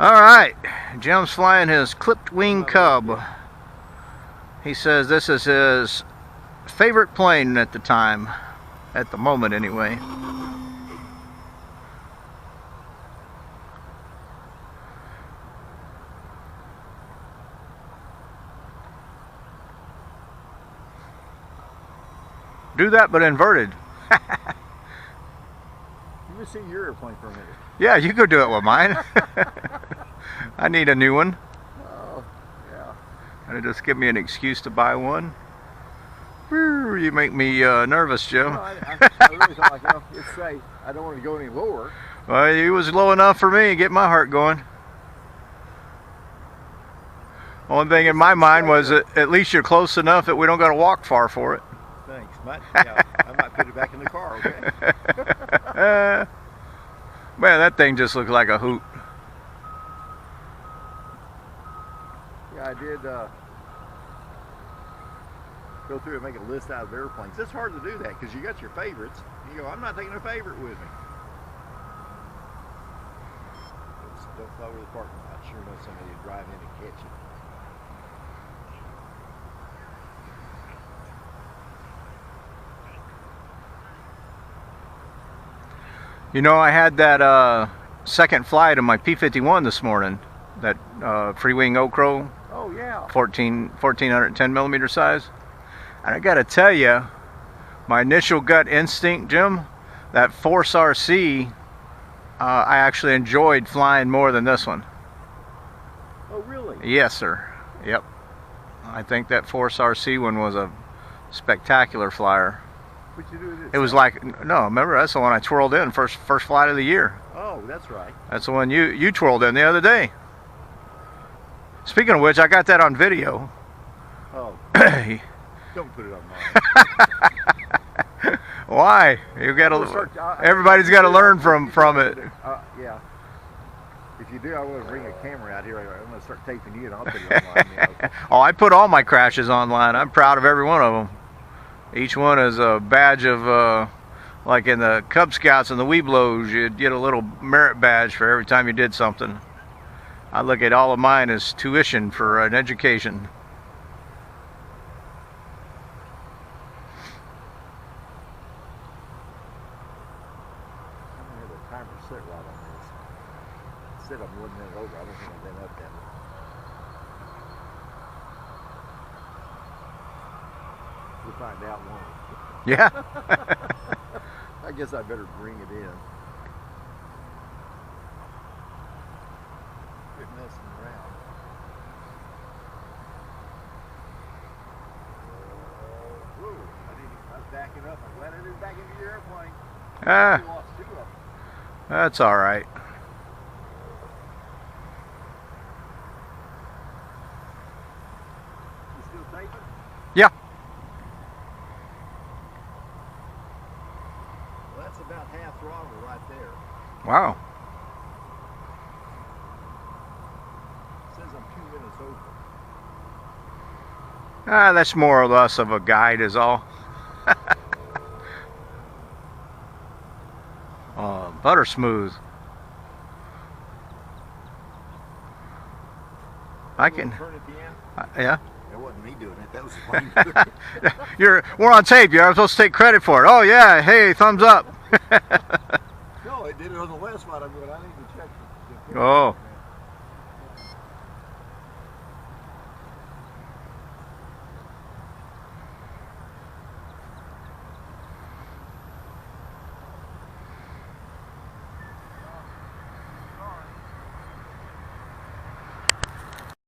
Alright, Jim's flying his Clipped-Wing Cub. He says this is his favorite plane at the time. At the moment, anyway. Do that, but inverted. Let me see your airplane for a minute. Yeah, you go do it with mine. I need a new one. Oh, yeah. And just give me an excuse to buy one. You make me nervous, Jim. No, I really thought, like, it's safe. I don't want to go any lower. Well, he was low enough for me to get my heart going. Only thing in my mind was that at least you're close enough that we don't got to walk far for it. Thanks. Yeah, I might put it back in the car, okay? Man, that thing just looked like a hoot. Yeah, I did go through and make a list out of airplanes. It's hard to do that because you got your favorites. You go, I'm not taking a favorite with me. Don't fly over the parking lot. Sure enough, somebody will drive in and catch you. You know, I had that second flight of my P-51 this morning. That free-wing Okro. Oh, yeah. 1410 millimeter size. And I gotta tell you, my initial gut instinct, Jim, that Force RC, I actually enjoyed flying more than this one. Oh, really? Yes, sir. Yep. I think that Force RC one was a spectacular flyer. What'd you do with it? It was like, no, remember, that's the one I twirled in first flight of the year. Oh, that's right. That's the one you twirled in the other day. Speaking of which, I got that on video. Oh. Don't put it on mine. Why? You got to. Everybody's got to learn from it. Yeah. If you do, I will bring a camera out here. I'm going to start taping you, and I'll put it online. Oh, I put all my crashes online. I'm proud of every one of them. Each one is a badge of, like in the Cub Scouts and the Weeblos, you'd get a little merit badge for every time you did something. I look at all of mine as tuition for an education. I'm going to have a timer set right on this. It said I'm 1 minute over. I don't think I've been up that much. We'll find out, won't we? Yeah. I guess I better bring it in. Quit messing around. Whoa, I was backing up. I'm glad I didn't back into your airplane. Ah, You lost 2 of them. that's all right. You still taping? Yeah. Well, that's about half throttle right there. Wow. It says I'm 2 minutes over. Ah, that's more or less of a guide is all. Butter smooth. I can. Turn at the end? Yeah. That wasn't me doing it. That was the plane doing it. We're on tape. You're supposed to take credit for it. Oh yeah. Hey, thumbs up. No, I did it on the last one. I need to check it. Oh.